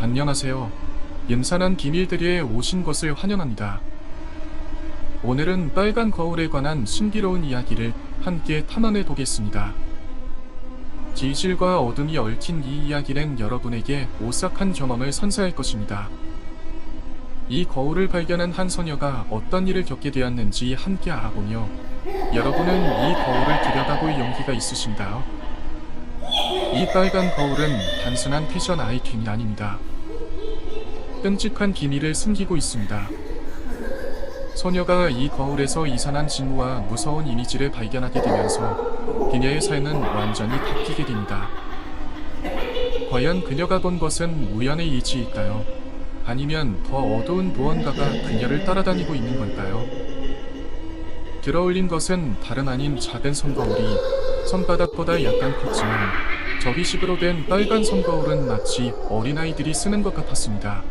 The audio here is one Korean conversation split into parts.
안녕하세요. 음산한 비밀들이에 오신 것을 환영합니다. 오늘은 빨간 거울에 관한 신비로운 이야기를 함께 탐험해 보겠습니다. 진실과 어둠이 얽힌 이 이야기는 여러분에게 오싹한 경험을 선사할 것입니다. 이 거울을 발견한 한 소녀가 어떤 일을 겪게 되었는지 함께 알아보며 여러분은 이 거울을 들여다볼 용기가 있으신가요? 이 빨간 거울은 단순한 패션 아이템이 아닙니다. 끔찍한 비밀을 숨기고 있습니다. 소녀가 이 거울에서 이상한 징후와 무서운 이미지를 발견하게 되면서 그녀의 삶은 완전히 바뀌게 됩니다. 과연 그녀가 본 것은 우연의 일치일까요? 아니면 더 어두운 무언가가 그녀를 따라다니고 있는 걸까요? 들어올린 것은 다름 아닌 작은 손거울이 손바닥보다 약간 컸지만 접이식으로 된 빨간 손거울은 마치 어린아이들이 쓰는 것 같았습니다.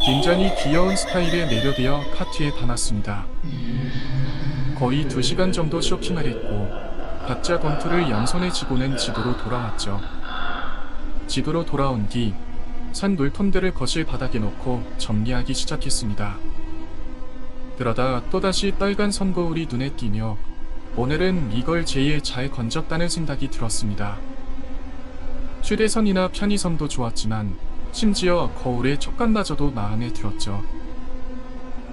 굉장히 귀여운 스타일의 내려되어 카트에 담았습니다. 거의 2시간 정도 쇼핑을 했고 각자 봉투를 양손에 쥐고는 집으로 돌아왔죠. 집으로 돌아온 뒤 산 물품들을 거실 바닥에 놓고 정리하기 시작했습니다. 그러다 또다시 빨간 손거울이 눈에 띄며 오늘은 이걸 제일 잘 건졌다는 생각이 들었습니다. 휴대선이나 편의성도 좋았지만 심지어 거울의 촉감마저도 마음에 들었죠.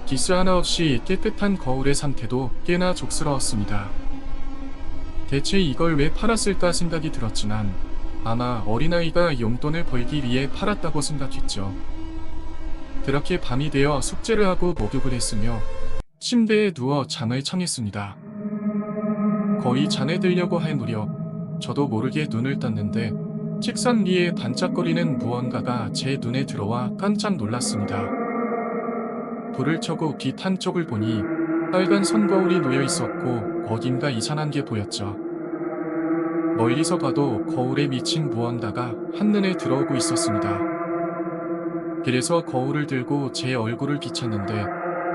기스 하나 없이 깨끗한 거울의 상태도 꽤나 족스러웠습니다. 대체 이걸 왜 팔았을까 생각이 들었지만 아마 어린아이가 용돈을 벌기 위해 팔았다고 생각했죠. 그렇게 밤이 되어 숙제를 하고 목욕을 했으며 침대에 누워 잠을 청했습니다. 거의 잠에 들려고 할 무렵 저도 모르게 눈을 떴는데 책상 위에 반짝거리는 무언가가 제 눈에 들어와 깜짝 놀랐습니다. 불을 켜고 빛 한쪽을 보니 빨간 손거울이 놓여 있었고 어딘가 이상한 게 보였죠. 멀리서 봐도 거울에 미친 무언가가 한눈에 들어오고 있었습니다. 그래서 거울을 들고 제 얼굴을 비쳤는데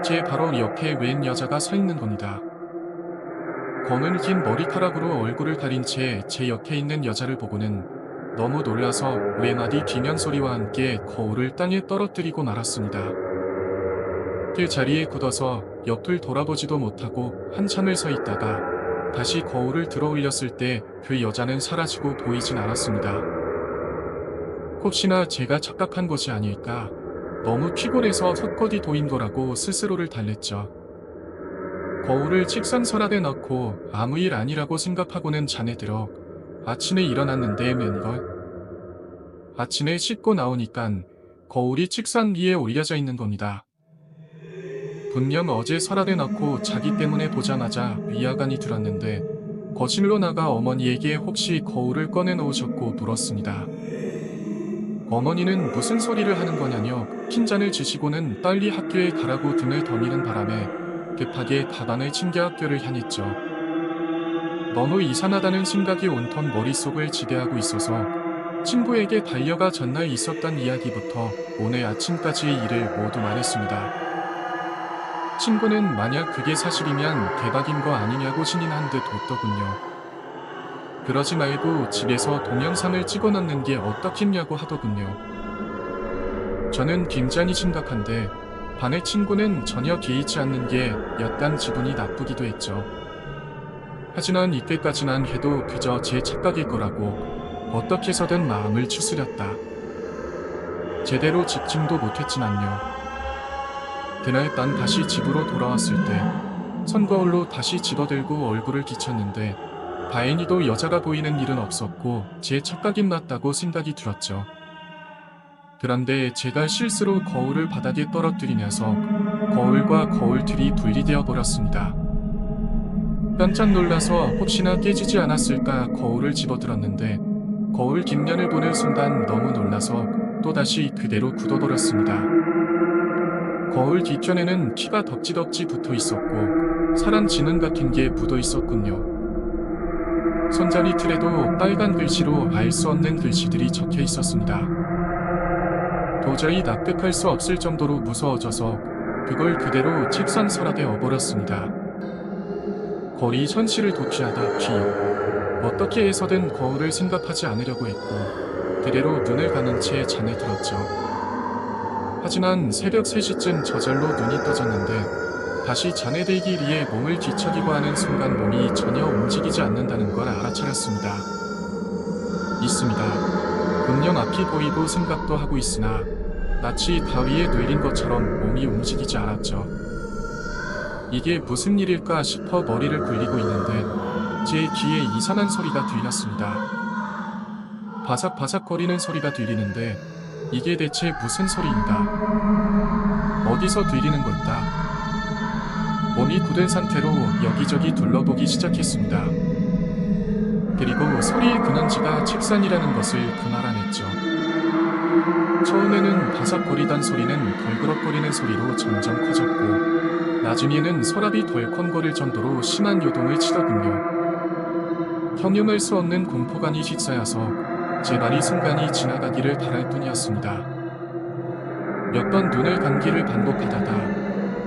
제 바로 옆에 웬 여자가 서 있는 겁니다. 검은 긴 머리카락으로 얼굴을 가린 채 제 옆에 있는 여자를 보고는 너무 놀라서 외마디 비명 소리와 함께 거울을 땅에 떨어뜨리고 말았습니다. 그 자리에 굳어서 옆을 돌아보지도 못하고 한참을 서 있다가 다시 거울을 들어 올렸을 때 그 여자는 사라지고 보이진 않았습니다. 혹시나 제가 착각한 것이 아닐까, 너무 피곤해서 헛것이 도인 거라고 스스로를 달랬죠. 거울을 책상 서랍에 넣고 아무 일 아니라고 생각하고는 잠에 들어 아침에 일어났는데 웬걸? 아침에 씻고 나오니깐 거울이 책상 위에 올려져 있는 겁니다. 분명 어제 서랍에 넣고 자기 때문에 보자마자 위화감이 들었는데 거실로 나가 어머니에게 혹시 거울을 꺼내 놓으셨고 물었습니다. 어머니는 무슨 소리를 하는 거냐며 핀잔을 주시고는 빨리 학교에 가라고 등을 더미는 바람에 급하게 가방을 챙겨 학교를 향했죠. 너무 이상하다는 생각이 온통 머릿속을 지배하고 있어서 친구에게 달려가 전날 있었던 이야기부터 오늘 아침까지의 일을 모두 말했습니다. 친구는 만약 그게 사실이면 대박인 거 아니냐고 신인한 듯 웃더군요. 그러지 말고 집에서 동영상을 찍어놓는 게 어떻겠냐고 하더군요. 저는 굉장히 심각한데 반의 친구는 전혀 개의치 않는 게 약간 기분이 나쁘기도 했죠. 하지만 이때까지만 해도 그저 제 착각일 거라고 어떻게 해서든 마음을 추스렸다. 제대로 집중도 못했지만요. 그날 밤 다시 집으로 돌아왔을 때 손거울로 다시 집어들고 얼굴을 비쳤는데 다행히도 여자가 보이는 일은 없었고 제 착각이 맞다고 생각이 들었죠. 그런데 제가 실수로 거울을 바닥에 떨어뜨리면서 거울과 거울틀이 분리되어 버렸습니다. 깜짝 놀라서 혹시나 깨지지 않았을까 거울을 집어들었는데 거울 뒷면을 보는 순간 너무 놀라서 또다시 그대로 굳어버렸습니다. 거울 뒷전에는 피가 덕지덕지 붙어 있었고 사람 지능 같은 게 묻어 있었군요. 손잡이 틀에도 빨간 글씨로 알 수 없는 글씨들이 적혀 있었습니다. 도저히 납득할 수 없을 정도로 무서워져서 그걸 그대로 책상 서랍에 업어버렸습니다. 거리 현실을 도피하다 뒤 어떻게 해서든 거울을 생각하지 않으려고 했고 그대로 눈을 감은 채 잠에 들었죠. 하지만 새벽 3시쯤 저절로 눈이 떠졌는데 다시 잠에 들기 위해 몸을 뒤척이고 하는 순간 몸이 전혀 움직이지 않는다는 걸 알아차렸습니다. 있습니다. 분명 앞이 보이고 생각도 하고 있으나 마치 바위에 눌린 것처럼 몸이 움직이지 않았죠. 이게 무슨 일일까 싶어 머리를 굴리고 있는데 제 귀에 이상한 소리가 들렸습니다. 바삭바삭거리는 소리가 들리는데 이게 대체 무슨 소리인가? 어디서 들리는 걸까? 몸이 굳은 상태로 여기저기 둘러보기 시작했습니다. 그리고 소리의 근원지가 책상이라는 것을 그날 알았죠. 처음에는 바삭거리던 소리는 덜그럭거리는 소리로 점점 커졌고 나중에는 서랍이 덜컹거릴 정도로 심한 요동을 치더군요. 형용할 수 없는 공포감이 휩싸여서 제 말이 순간이 지나가기를 바랄 뿐이었습니다. 몇 번 눈을 감기를 반복하다가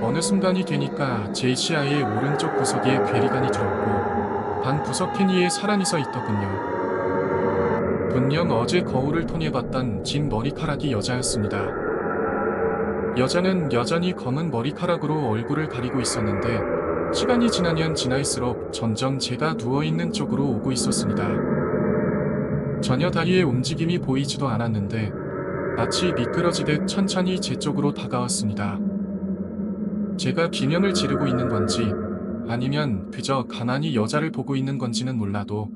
어느 순간이 되니까 제 시야의 오른쪽 구석에 괴리감이 들었고 방 구석탱 위에 사람이 서 있더군요. 분명 어제 거울을 통해 봤던 긴 머리카락이 여자였습니다. 여자는 여전히 검은 머리카락으로 얼굴을 가리고 있었는데 시간이 지나면 지날수록 점점 제가 누워있는 쪽으로 오고 있었습니다. 전혀 다리의 움직임이 보이지도 않았는데 마치 미끄러지듯 천천히 제 쪽으로 다가왔습니다. 제가 비명을 지르고 있는 건지 아니면 그저 가만히 여자를 보고 있는 건지는 몰라도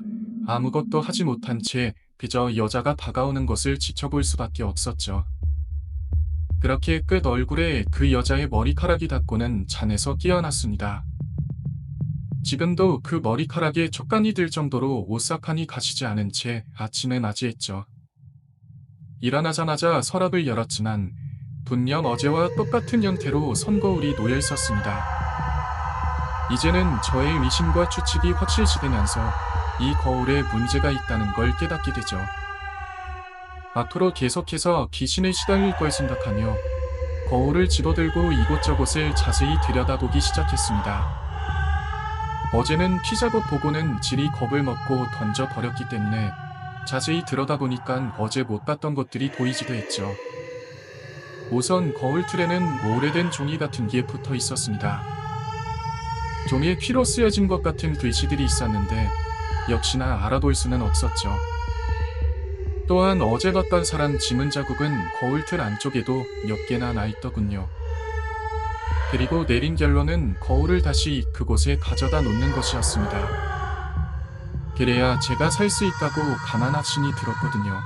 아무것도 하지 못한 채 그저 여자가 다가오는 것을 지켜볼 수밖에 없었죠. 그렇게 끝 얼굴에 그 여자의 머리카락이 닿고는 잠에서 깨어났습니다. 지금도 그 머리카락에 촉감이 들 정도로 오싹하니 가시지 않은 채 아침에 맞이했죠. 일어나자마자 서랍을 열었지만 분명 어제와 똑같은 형태로 선거울이 놓여 있었습니다. 이제는 저의 의심과 추측이 확실시되면서 이 거울에 문제가 있다는 걸 깨닫게 되죠. 앞으로 계속해서 귀신에 시달릴 걸 생각하며 거울을 집어들고 이곳저곳을 자세히 들여다보기 시작했습니다. 어제는 피자봇 보고는 질이 겁을 먹고 던져버렸기 때문에 자세히 들여다보니까 어제 못 봤던 것들이 보이기도 했죠. 우선 거울 틀에는 오래된 종이 같은 게 붙어 있었습니다. 종이에 피로 쓰여진 것 같은 글씨들이 있었는데 역시나 알아볼 수는 없었죠. 또한 어제 봤던 사람 지문 자국은 거울 틀 안쪽에도 몇 개나 나 있더군요. 그리고 내린 결론은 거울을 다시 그곳에 가져다 놓는 것이었습니다. 그래야 제가 살 수 있다고 가만 확신이 들었거든요.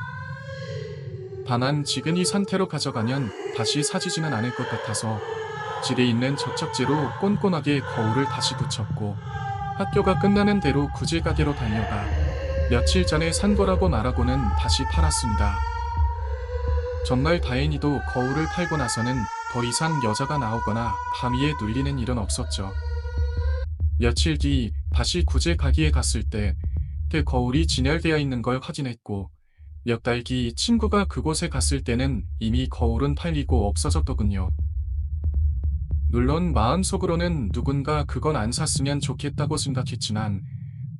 다만 지금 이 상태로 가져가면 다시 사지지는 않을 것 같아서 집에 있는 접착제로 꼼꼼하게 거울을 다시 붙였고 학교가 끝나는 대로 구질 가게로 달려가 며칠 전에 산 거라고 말하고는 다시 팔았습니다. 정말 다행히도 거울을 팔고 나서는 더 이상 여자가 나오거나 바위에 눌리는 일은 없었죠. 며칠 뒤 다시 구질 가게에 갔을 때 그 거울이 진열되어 있는 걸 확인했고 몇 달 뒤 친구가 그곳에 갔을 때는 이미 거울은 팔리고 없어졌더군요. 물론 마음속으로는 누군가 그건 안 샀으면 좋겠다고 생각했지만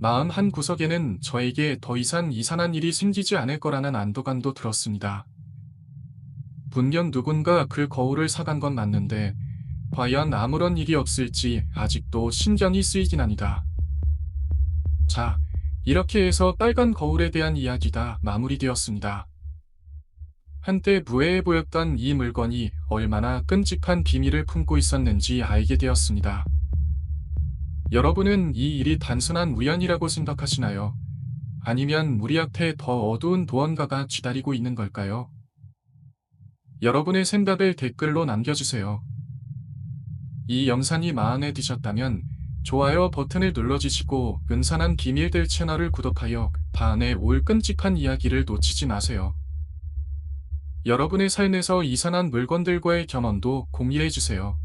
마음 한 구석에는 저에게 더 이상 이상한 일이 생기지 않을 거라는 안도감도 들었습니다. 분명 누군가 그 거울을 사간 건 맞는데 과연 아무런 일이 없을지 아직도 신경이 쓰이긴 합니다. 자, 이렇게 해서 빨간 거울에 대한 이야기가 마무리되었습니다. 한때 무해해 보였던 이 물건이 얼마나 끔찍한 비밀을 품고 있었는지 알게 되었습니다. 여러분은 이 일이 단순한 우연이라고 생각하시나요? 아니면 우리 앞에 더 어두운 무언가가 기다리고 있는 걸까요? 여러분의 생각을 댓글로 남겨주세요. 이 영상이 마음에 드셨다면 좋아요 버튼을 눌러주시고 은산한 비밀들 채널을 구독하여 다음에 올 끔찍한 이야기를 놓치지 마세요. 여러분의 삶에서 이상한 물건들과의 경험도 공유해주세요.